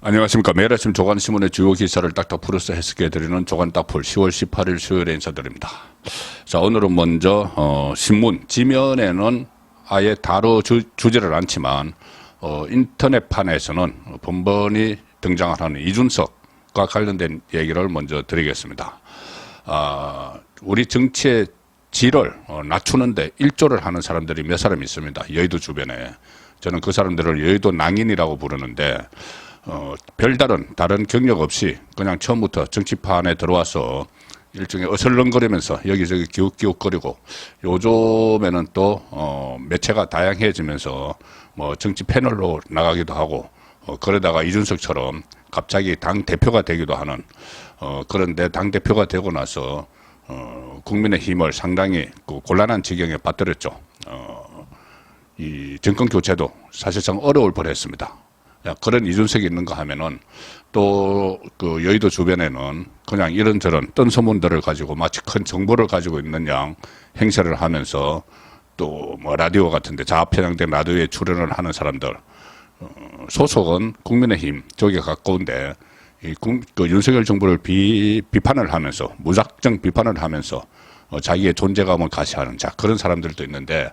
안녕하십니까. 매일 아침 조간신문의 주요 기사를 딱딱 풀어서 해석해드리는 조간딱풀 10월 18일 수요일에 인사드립니다. 자, 오늘은 먼저 신문 지면에는 아예 주제를 않지만 인터넷판에서는 번번이 등장하는 이준석과 관련된 얘기를 먼저 드리겠습니다. 우리 정치의 질을 낮추는데 일조를 하는 사람들이 몇 사람 있습니다. 여의도 주변에. 저는 그 사람들을 여의도 낭인이라고 부르는데 다른 경력 없이 그냥 처음부터 정치판에 들어와서 일종의 어슬렁거리면서 여기저기 기웃기웃거리고, 요즘에는 또 매체가 다양해지면서 뭐 정치 패널로 나가기도 하고, 그러다가 이준석처럼 갑자기 당 대표가 되기도 하는, 그런데 당 대표가 되고 나서 국민의힘을 상당히 곤란한 지경에 빠뜨렸죠. 이 정권 교체도 사실상 어려울 뻔했습니다. 그런 이준석이 있는가 하면은 또 그 여의도 주변에는 그냥 이런저런 뜬 소문들을 가지고 마치 큰 정보를 가지고 있는 양 행세를 하면서, 또 뭐 라디오 같은데 자편향된 라디오에 출연을 하는 사람들, 소속은 국민의힘 쪽에 가까운데 그 윤석열 정부를 비판을 하면서, 무작정 비판을 하면서 자기의 존재감을 가시하는 그런 사람들도 있는데,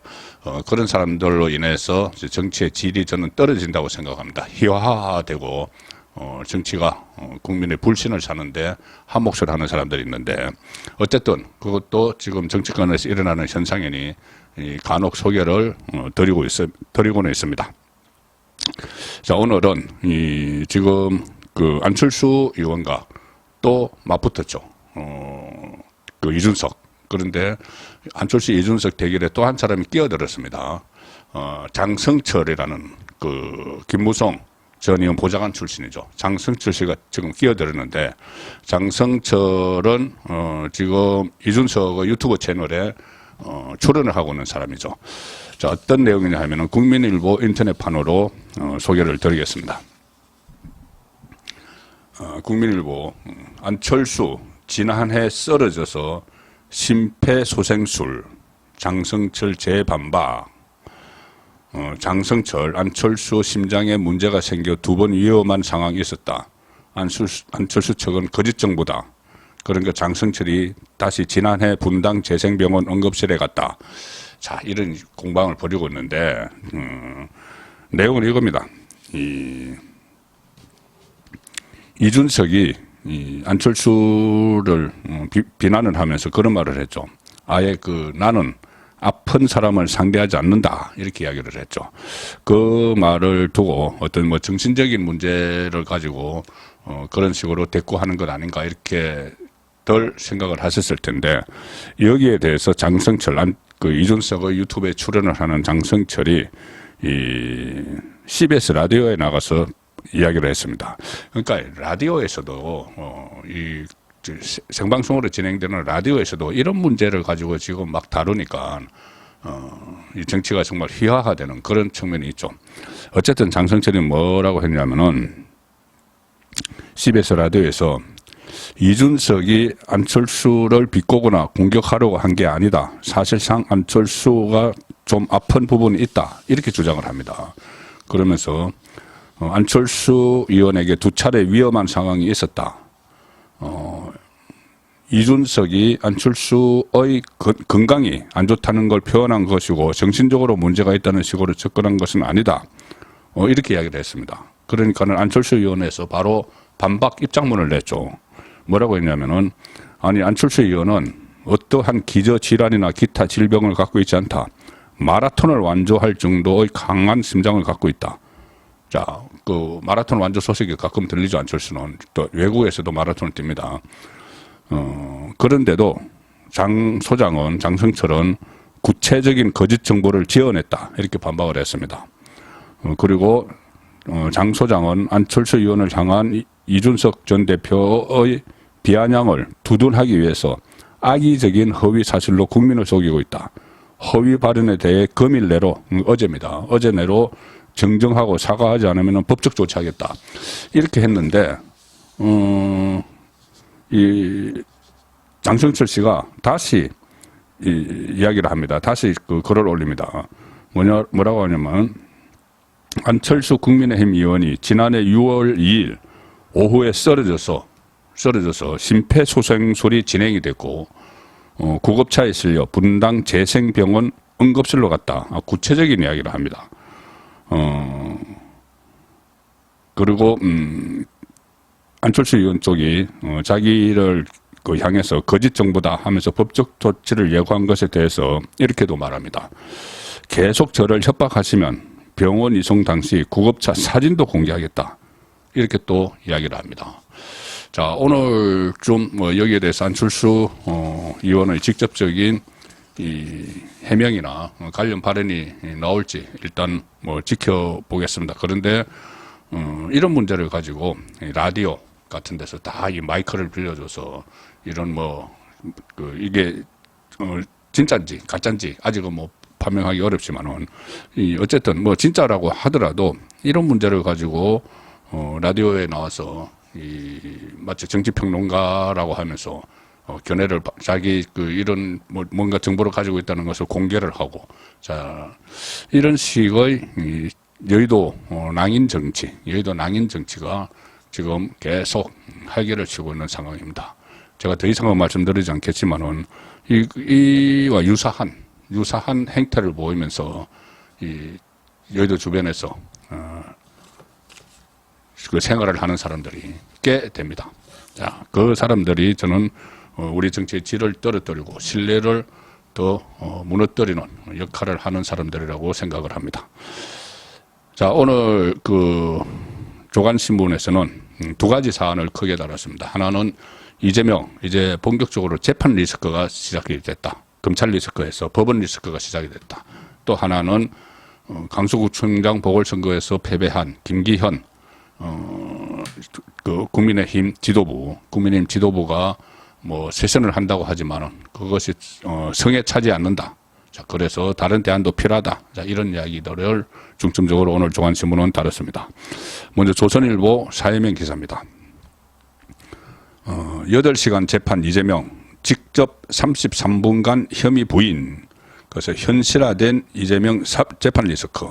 그런 사람들로 인해서 정치의 질이 저는 떨어진다고 생각합니다. 희화화되고 정치가 국민의 불신을 사는데 한 몫을 하는 사람들이 있는데, 어쨌든 그것도 지금 정치권에서 일어나는 현상이니 간혹 소개를 드리고는 있습니다. 자, 오늘은 지금 그 안철수 의원과 또 맞붙었죠. 그 이준석. 그런데 안철수 이준석 대결에 또 한 사람이 끼어들었습니다. 장성철이라는 그 김무성 전 의원 보좌관 출신이죠. 장성철 씨가 지금 끼어들었는데, 장성철은 지금 이준석의 유튜브 채널에 출연을 하고 있는 사람이죠. 자, 어떤 내용이냐 하면은 국민일보 인터넷판으로 소개를 드리겠습니다. 국민일보 안철수 지난해 쓰러져서 심폐소생술, 장성철 재반박. 장성철, 안철수 심장에 문제가 생겨 2번 위험한 상황이 있었다. 안철수 측은 거짓 정보다. 그러니까 장성철이 다시 지난해 분당 재생병원 응급실에 갔다. 자, 이런 공방을 벌이고 있는데, 내용은 이겁니다. 이준석이 안철수를 비난을 하면서 그런 말을 했죠. 아예 나는 아픈 사람을 상대하지 않는다, 이렇게 이야기를 했죠. 그 말을 두고 어떤 뭐 정신적인 문제를 가지고 그런 식으로 대꾸하는 것 아닌가, 이렇게 덜 생각을 하셨을 텐데, 여기에 대해서 장성철, 이준석의 유튜브에 출연을 하는 장성철이 CBS 라디오에 나가서 이야기를 했습니다. 그러니까 라디오에서도 생방송으로 진행되는 라디오에서도 이런 문제를 가지고 지금 막 다루니까 이 정치가 정말 희화화되는 그런 측면이 있죠. 어쨌든 장성철이 뭐라고 했냐면은, CBS 라디오에서 이준석이 안철수를 비꼬거나 공격하려고 한 게 아니다. 사실상 안철수가 좀 아픈 부분이 있다, 이렇게 주장을 합니다. 그러면서 안철수 의원에게 2차례 위험한 상황이 있었다. 이준석이 안철수의 건강이 안 좋다는 걸 표현한 것이고 정신적으로 문제가 있다는 식으로 접근한 것은 아니다. 이렇게 이야기를 했습니다. 그러니까는 안철수 의원에서 바로 반박 입장문을 냈죠. 뭐라고 했냐면은, 아니, 안철수 의원은 어떠한 기저질환이나 기타 질병을 갖고 있지 않다. 마라톤을 완주할 정도의 강한 심장을 갖고 있다. 자, 그 마라톤 완주 소식이 가끔 들리죠. 안철수는 또 외국에서도 마라톤을 뜁니다. 그런데도 장성철은 구체적인 거짓 정보를 지어냈다, 이렇게 반박을 했습니다. 그리고 장 소장은 안철수 의원을 향한 이준석 전 대표의 비아냥을 두둔하기 위해서 악의적인 허위 사실로 국민을 속이고 있다. 허위 발언에 대해 금일 내로, 어제 내로 정정하고 사과하지 않으면 법적 조치하겠다, 이렇게 했는데, 이 장성철 씨가 다시 이야기를 합니다. 다시 그 글을 올립니다. 뭐라고 하냐면, 안철수 국민의힘 의원이 지난해 6월 2일 오후에 쓰러져서 심폐소생술이 진행이 됐고 구급차에 실려 분당 재생병원 응급실로 갔다. 구체적인 이야기를 합니다. 그리고 안철수 의원 쪽이 자기를 향해서 거짓 정보다 하면서 법적 조치를 예고한 것에 대해서 이렇게도 말합니다. 계속 저를 협박하시면 병원 이송 당시 구급차 사진도 공개하겠다. 이렇게 또 이야기를 합니다. 자, 오늘 좀 여기에 대해서 안철수 의원의 직접적인 이 해명이나 관련 발언이 나올지 일단 지켜보겠습니다. 그런데 이런 문제를 가지고 라디오 같은 데서 다 이 마이크를 빌려줘서 이런 이게 진짜인지 가짜인지 아직은 판명하기 어렵지만은 어쨌든 진짜라고 하더라도 이런 문제를 가지고 라디오에 나와서 마치 정치평론가라고 하면서 견해를 자기 이런 뭔가 정보를 가지고 있다는 것을 공개를 하고 자 이런 식의 여의도 낭인 정치가 지금 계속 활개를 치고 있는 상황입니다. 제가 더 이상은 말씀드리지 않겠지만은 이와 유사한 행태를 보이면서 이 여의도 주변에서 그 생활을 하는 사람들이 꽤 됩니다. 자, 그 사람들이 저는 우리 정치의 질을 떨어뜨리고 신뢰를 더 무너뜨리는 역할을 하는 사람들이라고 생각을 합니다. 자, 오늘 조간신문에서는 두 가지 사안을 크게 다뤘습니다. 하나는 이재명, 이제 본격적으로 재판 리스크가 시작이 됐다. 검찰 리스크에서 법원 리스크가 시작이 됐다. 또 하나는 강서구청장 보궐선거에서 패배한 김기현 국민의힘 지도부가 세선을 한다고 하지만은 그것이 성에 차지 않는다. 자, 그래서 다른 대안도 필요하다. 자, 이런 이야기들을 중점적으로 오늘 조간신문은 다뤘습니다. 먼저 조선일보 사회면 기사입니다. 8시간 재판 이재명 직접 33분간 혐의 부인. 그래서 현실화된 이재명 재판 리스크.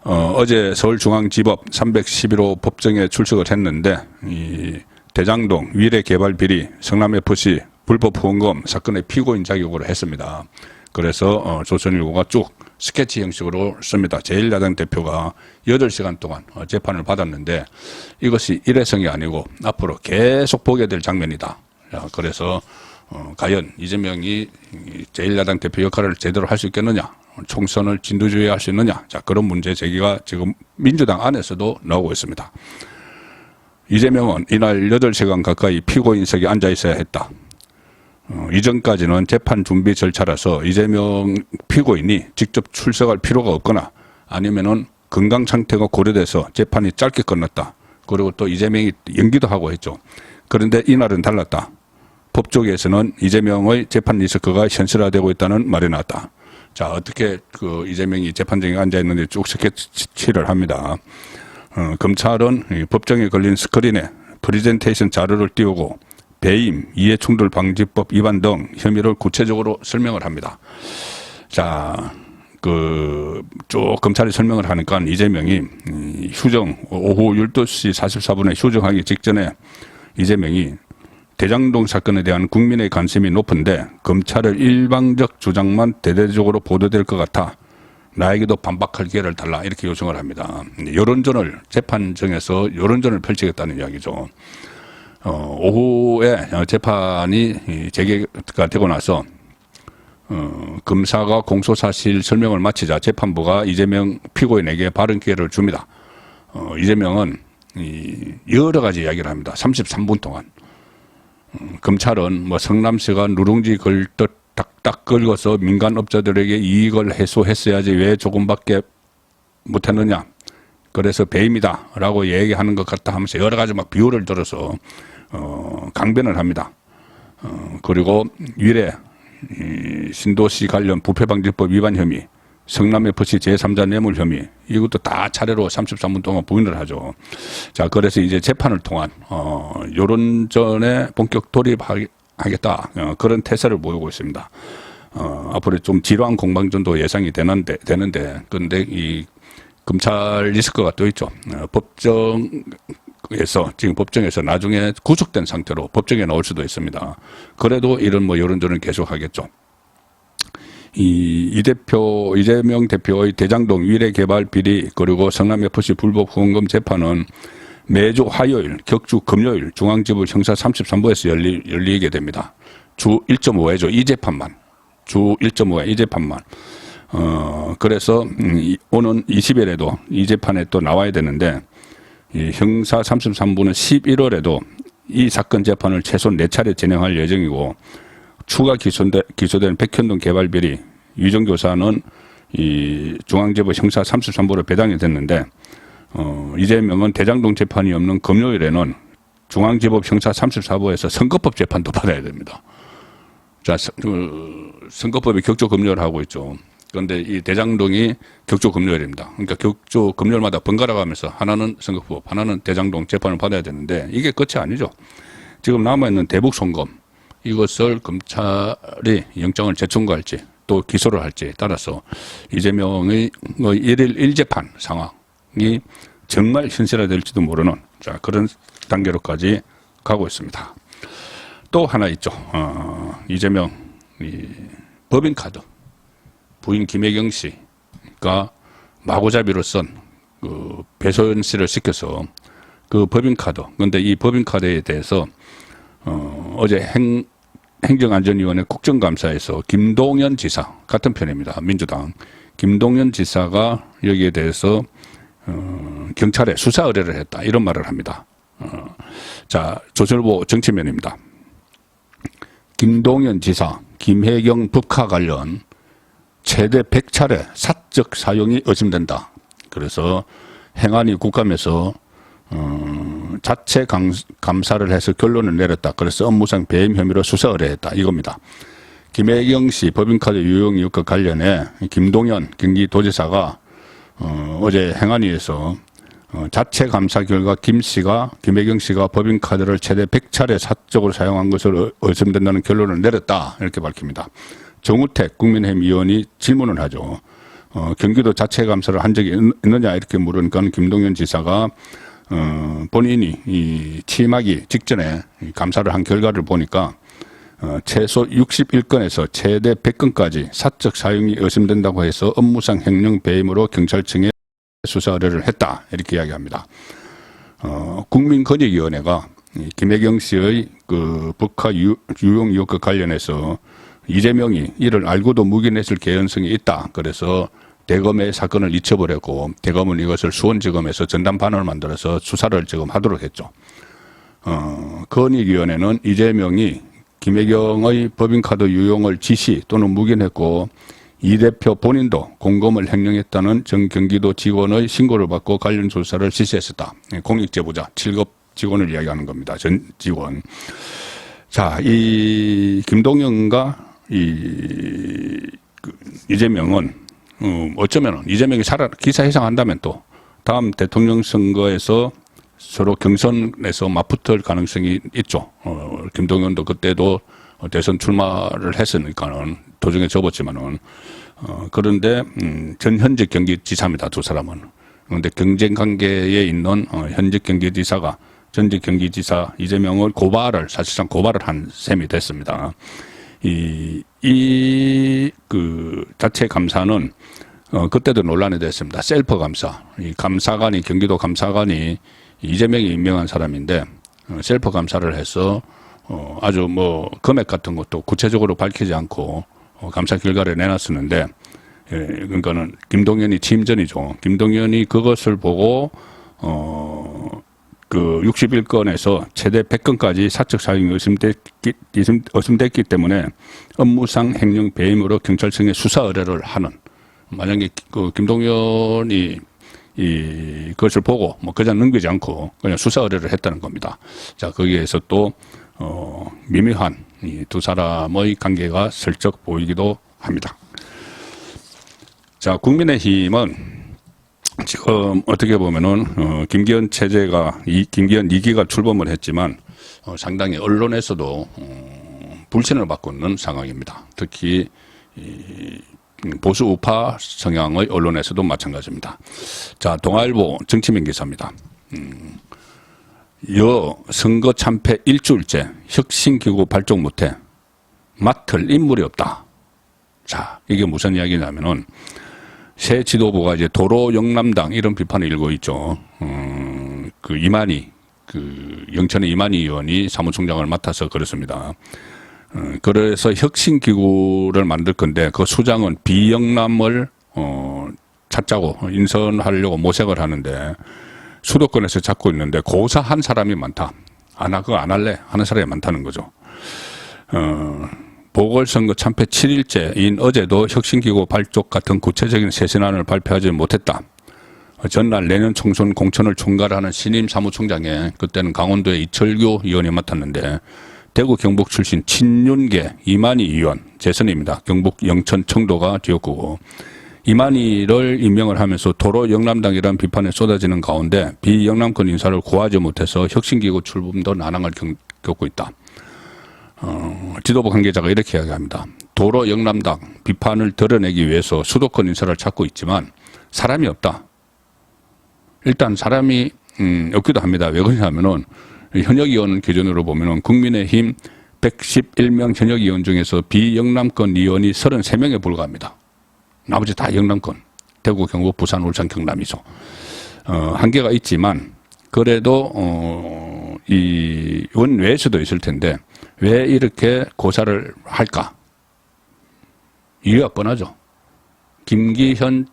어제 서울중앙지법 311호 법정에 출석을 했는데 이 대장동 위례개발 비리 성남FC 불법 후원금 사건의 피고인 자격으로 했습니다. 그래서 조선일보가 쭉 스케치 형식으로 씁니다. 제1야당 대표가 8시간 동안 재판을 받았는데 이것이 일회성이 아니고 앞으로 계속 보게 될 장면이다. 그래서 과연 이재명이 제1야당 대표 역할을 제대로 할 수 있겠느냐, 총선을 진두지휘 할 수 있느냐, 자, 그런 문제 제기가 지금 민주당 안에서도 나오고 있습니다. 이재명은 이날 8시간 가까이 피고인석에 앉아 있어야 했다. 이전까지는 재판 준비 절차라서 이재명 피고인이 직접 출석할 필요가 없거나 아니면은 건강 상태가 고려돼서 재판이 짧게 끝났다. 그리고 또 이재명이 연기도 하고 했죠. 그런데 이날은 달랐다. 법조계에서는 이재명의 재판 리스크가 현실화되고 있다는 말이 나왔다. 자, 어떻게 이재명이 재판정에 앉아 있는지 쭉 스케치를 합니다. 검찰은 법정에 걸린 스크린에 프리젠테이션 자료를 띄우고 배임, 이해충돌방지법 위반 등 혐의를 구체적으로 설명을 합니다. 자, 쭉 검찰이 설명을 하니까 이재명이 오후 12시 44분에 휴정하기 직전에 이재명이 대장동 사건에 대한 국민의 관심이 높은데 검찰의 일방적 주장만 대대적으로 보도될 것 같아 나에게도 반박할 기회를 달라 이렇게 요청을 합니다. 재판정에서 여론전을 펼치겠다는 이야기죠. 오후에 재판이 재개가 되고 나서 검사가 공소사실 설명을 마치자 재판부가 이재명 피고인에게 발언 기회를 줍니다. 이재명은 여러 가지 이야기를 합니다. 33분 동안. 검찰은 성남시가 누룽지 걸듯 딱딱 긁어서 민간업자들에게 이익을 해소했어야지 왜 조금밖에 못했느냐. 그래서 배임이다 라고 얘기하는 것 같다 하면서 여러 가지 비유를 들어서 강변을 합니다. 그리고 위례 신도시 관련 부패방지법 위반 혐의, 성남FC 제3자 뇌물 혐의, 이것도 다 차례로 33분 동안 부인을 하죠. 자, 그래서 이제 재판을 통한 여론전에 본격 돌입하겠다, 그런 태세를 보이고 있습니다. 앞으로 좀 지루한 공방전도 예상이 되는데 그런데 이 검찰 리스크가 또 있죠. 지금 법정에서 나중에 구속된 상태로 법정에 나올 수도 있습니다. 그래도 이런 뭐 여론전은 계속 하겠죠. 이재명 대표의 대장동 위례개발 비리 그리고 성남FC 불법 후원금 재판은 매주 화요일, 격주 금요일 중앙지법 형사 33부에서 열리게 됩니다. 주 1.5회죠. 이 재판만. 주 1.5회 이 재판만. 그래서 오는 20일에도 이 재판에 또 나와야 되는데 이 형사 33부는 11월에도 이 사건 재판을 최소 4차례 진행할 예정이고 추가 기소된 백현동 개발 비리 위정교사는 이 중앙지법 형사 33부로 배당이 됐는데 이재명은 대장동 재판이 없는 금요일에는 중앙지법 형사 34부에서 선거법 재판도 받아야 됩니다. 자, 선거법이 격조 금요일 하고 있죠. 그런데 이 대장동이 격조 금요일입니다. 그러니까 격조 금요일마다 번갈아 가면서 하나는 선거법, 하나는 대장동 재판을 받아야 되는데 이게 끝이 아니죠. 지금 남아있는 대북 송금 이것을 검찰이 영장을 재청구할지 또 기소를 할지에 따라서 이재명의 1일 1재판 상황이 정말 현실화될지도 모르는 그런 단계로까지 가고 있습니다. 또 하나 있죠. 이재명 법인카드 부인 김혜경 씨가 마구잡이로 쓴 그 배소연 씨를 시켜서 그 법인카드. 그런데 이 법인카드에 대해서 어제 행정안전위원회 국정감사에서 김동연 지사 같은 편입니다. 민주당 김동연 지사가 여기에 대해서 경찰에 수사 의뢰를 했다 이런 말을 합니다. 자, 조선일보 정치면입니다. 김동연 지사 김혜경 법카 관련 최대 100차례 사적 사용이 의심된다. 그래서 행안위 국감에서 자체 감사를 해서 결론을 내렸다. 그래서 업무상 배임 혐의로 수사 의뢰했다. 이겁니다. 김혜경 씨 법인카드 유용 의혹과 관련해 김동연 경기도지사가 어제 행안위에서 자체 감사 결과 김혜경 씨가 법인카드를 최대 100차례 사적으로 사용한 것으로 의심된다는 결론을 내렸다. 이렇게 밝힙니다. 정우택 국민의힘 의원이 질문을 하죠. 경기도 자체 감사를 한 적이 있느냐 이렇게 물으니까 김동연 지사가 본인이 취임하기 직전에 감사를 한 결과를 보니까 최소 61건에서 최대 100건까지 사적 사용이 의심된다고 해서 업무상 횡령 배임으로 경찰청에 수사 의뢰를 했다 이렇게 이야기합니다. 국민권익위원회가 김혜경 씨의 그 북한 유용 의혹과 관련해서 이재명이 이를 알고도 묵인했을 개연성이 있다. 그래서 대검의 사건을 잊혀버렸고 대검은 이것을 수원지검에서 전담반을 만들어서 수사를 지금 하도록 했죠. 권익위원회는 이재명이 김혜경의 법인카드 유용을 지시 또는 묵인했고 이 대표 본인도 공금을 횡령했다는 전 경기도 직원의 신고를 받고 관련 조사를 실시했었다. 공익제보자 7급 직원을 이야기하는 겁니다. 전 직원. 자, 이 김동연과 이재명은 어쩌면 이재명이 기사 해상한다면 또 다음 대통령 선거에서 서로 경선에서 맞붙을 가능성이 있죠. 김동연도 그때도 대선 출마를 했으니까는 도중에 접었지만은 그런데 전 현직 경기지사입니다. 두 사람은. 그런데 경쟁 관계에 있는 현직 경기지사가 전직 경기지사 이재명을 사실상 고발을 한 셈이 됐습니다. 그 자체 감사는 그때도 논란이 됐습니다. 셀프 감사. 이 감사관이 경기도 감사관이 이재명이 임명한 사람인데 셀프 감사를 해서 아주 뭐 금액 같은 것도 구체적으로 밝히지 않고 감사 결과를 내놨었는데 그러니까는 김동연이 취임 전이죠. 김동연이 그것을 보고 그 61건에서 최대 100건까지 사적 사용이 의심됐기 때문에 업무상 횡령 배임으로 경찰청에 수사 의뢰를 하는. 만약에 그 김동연이 그것을 보고 뭐 그냥 넘기지 않고 그냥 수사 의뢰를 했다는 겁니다. 자, 거기에서 또 미묘한 이 두 사람의 관계가 슬쩍 보이기도 합니다. 자, 국민의힘은 지금 어떻게 보면은 김기현 체제가 김기현 2기가 출범을 했지만 상당히 언론에서도 불신을 받고 있는 상황입니다. 특히 보수 우파 성향의 언론에서도 마찬가지입니다. 자, 동아일보 정치면 기사입니다. 선거 참패 일주일째 혁신기구 발족 못해 맡을 인물이 없다. 자, 이게 무슨 이야기냐면은 새 지도부가 이제 도로 영남당 이런 비판을 일고 있죠. 영천의 이만희 의원이 사무총장을 맡아서 그렇습니다. 그래서 혁신기구를 만들 건데 그 수장은 비영남을 찾자고 인선하려고 모색을 하는데 수도권에서 찾고 있는데 고사한 사람이 많다. 그거 안 할래 하는 사람이 많다는 거죠. 보궐선거 참패 7일째인 어제도 혁신기구 발족 같은 구체적인 쇄신안을 발표하지 못했다. 전날 내년 총선 공천을 총괄하는 신임 사무총장에 그때는 강원도의 이철규 의원이 맡았는데 대구 경북 출신 친윤계 이만희 의원 재선입니다. 경북 영천 청도가 지역구고 이만희를 임명을 하면서 도로 영남당이라는 비판에 쏟아지는 가운데 비영남권 인사를 구하지 못해서 혁신기구 출범도 난항을 겪고 있다. 지도부 관계자가 이렇게 이야기합니다. 도로 영남당 비판을 드러내기 위해서 수도권 인사를 찾고 있지만 사람이 없다. 일단 사람이 없기도 합니다. 왜 그러냐면은 현역 의원 기준으로 보면은 국민의힘 111명 현역 의원 중에서 비영남권 의원이 33명에 불과합니다. 나머지 다 영남권. 대구, 경북, 부산, 울산, 경남이죠. 한계가 있지만 그래도 이 원외에서도 있을 텐데 왜 이렇게 고사를 할까? 이유가 뻔하죠. 김기현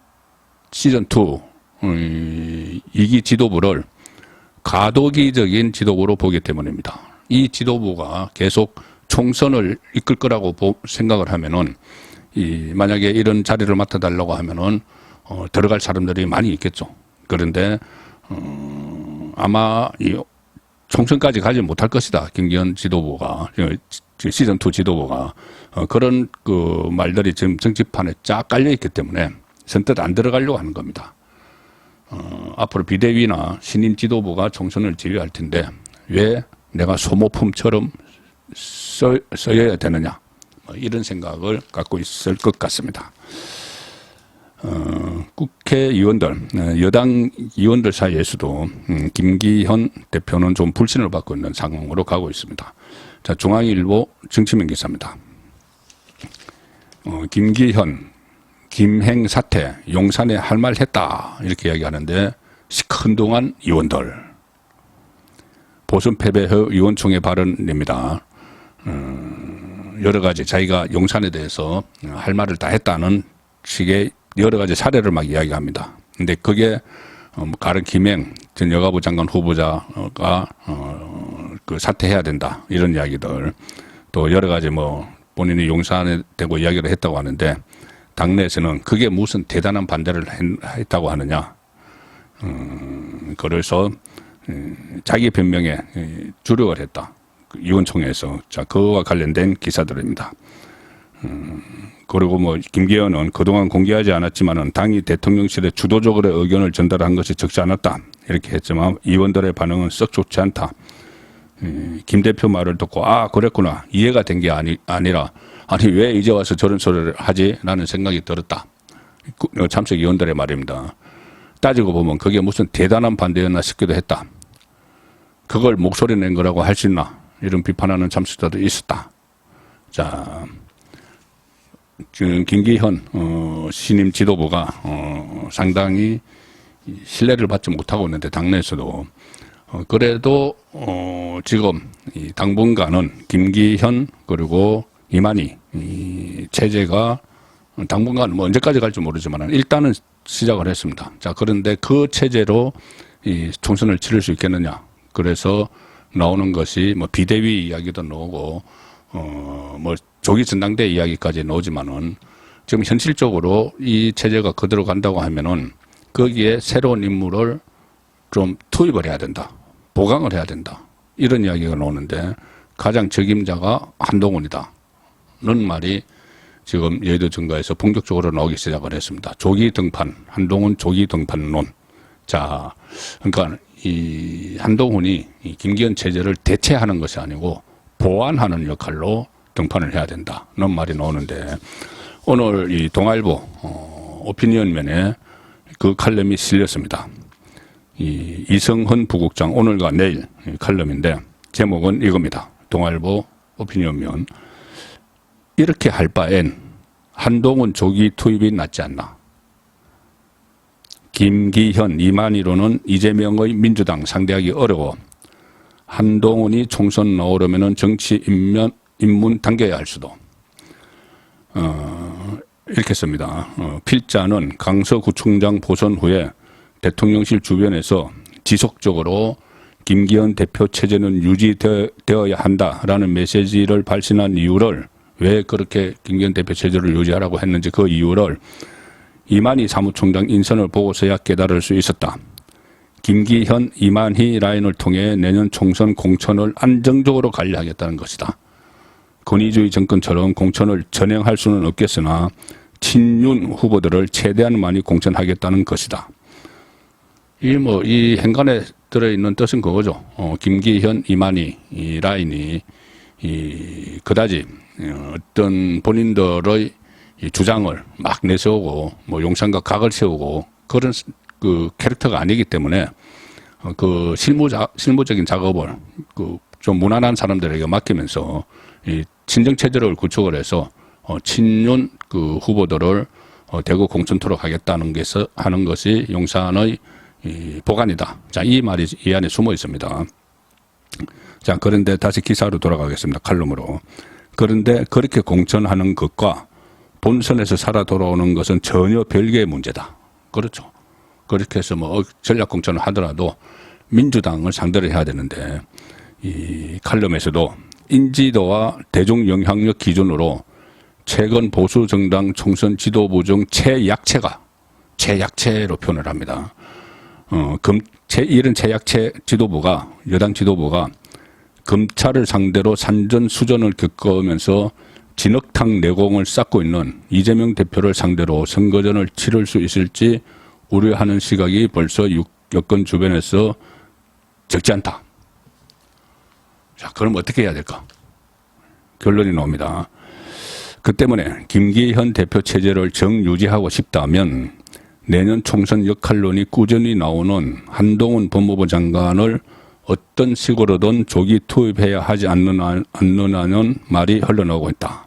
시즌2 2기 지도부를 가도기적인 지도부로 보기 때문입니다. 이 지도부가 계속 총선을 이끌 거라고 생각을 하면은 만약에 이런 자리를 맡아달라고 하면은 들어갈 사람들이 많이 있겠죠. 그런데 아마 이 총선까지 가지 못할 것이다. 김기현 지도부가 시즌2 지도부가 그런 그 말들이 지금 정치판에 쫙 깔려 있기 때문에 선뜻 안 들어가려고 하는 겁니다. 앞으로 비대위나 신임 지도부가 총선을 지휘할 텐데 왜 내가 소모품처럼 써야 되느냐 이런 생각을 갖고 있을 것 같습니다. 국회의원들, 여당 의원들 사이에서도 김기현 대표는 좀 불신을 받고 있는 상황으로 가고 있습니다. 자, 중앙일보 정치면 기사입니다. 김기현 김행 사태 용산에 할 말 했다 이렇게 이야기하는데 시큰둥한 의원들 보선 패배 후 의원총회 발언입니다. 여러 가지 자기가 용산에 대해서 할 말을 다 했다는 식의 여러 가지 사례를 막 이야기합니다. 근데 그게 가른 김행 전 여가부 장관 후보자가 그 사퇴해야 된다 이런 이야기들 또 여러 가지 본인이 용산에 대고 이야기를 했다고 하는데 당내에서는 그게 무슨 대단한 반대를 했다고 하느냐. 그래서 자기 변명에 주력을 했다. 의원총회에서. 자, 그와 관련된 기사들입니다. 그리고 김기현은 그동안 공개하지 않았지만은 당이 대통령실에 주도적으로 의견을 전달한 것이 적지 않았다. 이렇게 했지만 의원들의 반응은 썩 좋지 않다. 김 대표 말을 듣고 그랬구나. 이해가 된 게 아니라 아니 왜 이제 와서 저런 소리를 하지? 라는 생각이 들었다. 참석 의원들의 말입니다. 따지고 보면 그게 무슨 대단한 반대였나 싶기도 했다. 그걸 목소리 낸 거라고 할 수 있나? 이런 비판하는 참석자도 있었다. 자, 지금 김기현 신임 지도부가 상당히 신뢰를 받지 못하고 있는데 당내에서도 그래도 지금 당분간은 김기현 그리고 이만희 체제가 당분간 언제까지 갈지 모르지만 일단은 시작을 했습니다. 자, 그런데 그 체제로 이 총선을 치를 수 있겠느냐? 그래서 나오는 것이 비대위 이야기도 나오고 조기 전당대 이야기까지 나오지만은 지금 현실적으로 이 체제가 그대로 간다고 하면은 거기에 새로운 인물을 좀 투입을 해야 된다. 보강을 해야 된다. 이런 이야기가 나오는데 가장 적임자가 한동훈이다. 는 말이 지금 여의도 증거에서 본격적으로 나오기 시작을 했습니다. 조기 등판, 한동훈 조기 등판론. 자, 그러니까 이 한동훈이 이 김기현 체제를 대체하는 것이 아니고 보완하는 역할로 등판을 해야 된다는 말이 나오는데 오늘 이 동아일보 오피니언면에 그 칼럼이 실렸습니다. 이 이성헌 부국장 오늘과 내일 칼럼인데 제목은 이겁니다. 동아일보 오피니언면. 이렇게 할 바엔 한동훈 조기 투입이 낫지 않나. 김기현, 이만희로는 이재명의 민주당 상대하기 어려워 한동훈이 총선 나오려면 정치 입문 당겨야 할 수도. 이렇게 씁니다. 필자는 강서구청장 보선 후에 대통령실 주변에서 지속적으로 김기현 대표 체제는 유지되어야 한다라는 메시지를 발신한 이유를, 왜 그렇게 김기현 대표 체제를 유지하라고 했는지 그 이유를 이만희 사무총장 인선을 보고서야 깨달을 수 있었다. 김기현, 이만희 라인을 통해 내년 총선 공천을 안정적으로 관리하겠다는 것이다. 권위주의 정권처럼 공천을 전행할 수는 없겠으나 친윤 후보들을 최대한 많이 공천하겠다는 것이다. 이 행간에 들어있는 뜻은 그거죠. 김기현, 이만희 이 라인이 그다지 어떤 본인들의 이 주장을 막 내세우고 용산과 각을 세우고 그런 그 캐릭터가 아니기 때문에 그 실무적인 작업을 그 좀 무난한 사람들에게 맡기면서 이 친정 체제를 구축을 해서 친윤 그 후보들을 대구 공천토록 하겠다는 하는 것이 용산의 이 보관이다. 자, 이 말이 이 안에 숨어 있습니다. 자, 그런데 다시 기사로 돌아가겠습니다. 칼럼으로. 그런데 그렇게 공천하는 것과 본선에서 살아 돌아오는 것은 전혀 별개의 문제다. 그렇죠. 그렇게 해서 전략 공천을 하더라도 민주당을 상대를 해야 되는데, 이 칼럼에서도 인지도와 대중 영향력 기준으로 최근 보수 정당 총선 지도부 중 최약체로 표현을 합니다. 이런 최약체 지도부가, 여당 지도부가 검찰을 상대로 산전수전을 겪으면서 진흙탕 내공을 쌓고 있는 이재명 대표를 상대로 선거전을 치를 수 있을지 우려하는 시각이 벌써 여권 주변에서 적지 않다. 자, 그럼 어떻게 해야 될까? 결론이 나옵니다. 그 때문에 김기현 대표 체제를 정유지하고 싶다면 내년 총선 역할론이 꾸준히 나오는 한동훈 법무부 장관을 어떤 식으로든 조기 투입해야 하지 않느냐는 말이 흘러나오고 있다.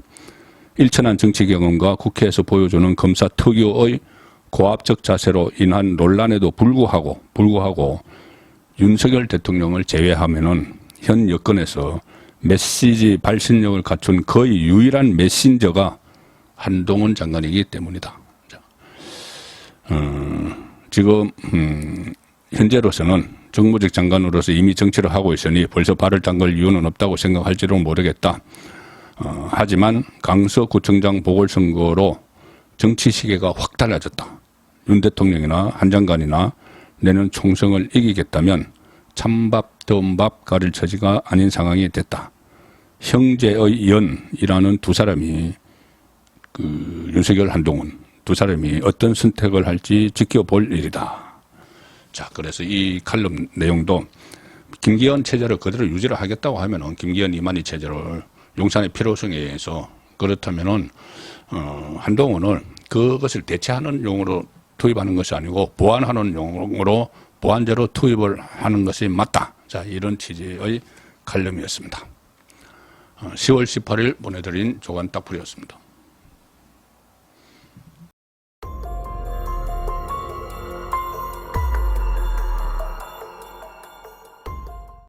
일천한 정치 경험과 국회에서 보여주는 검사 특유의 고압적 자세로 인한 논란에도 불구하고 윤석열 대통령을 제외하면은 현 여건에서 메시지 발신력을 갖춘 거의 유일한 메신저가 한동훈 장관이기 때문이다. 지금 현재로서는 정무직 장관으로서 이미 정치를 하고 있으니 벌써 발을 담글 이유는 없다고 생각할지도 모르겠다. 하지만 강서구청장 보궐선거로 정치 시계가 확 달라졌다. 윤 대통령이나 한 장관이나 내년 총선을 이기겠다면 찬밥 더운 밥 가릴 처지가 아닌 상황이 됐다. 형제의 연이라는 두 사람이 그 윤석열, 한동훈 두 사람이 어떤 선택을 할지 지켜볼 일이다. 자, 그래서 이 칼럼 내용도 김기현 체제를 그대로 유지를 하겠다고 하면은 김기현, 이만희 체제를 용산의 필요성에 의해서 그렇다면은 한동훈을 그것을 대체하는 용으로 투입하는 것이 아니고 보완하는 용으로 보완제로 투입을 하는 것이 맞다. 자, 이런 취지의 칼럼이었습니다. 10월 18일 보내드린 조간 딱풀이었습니다.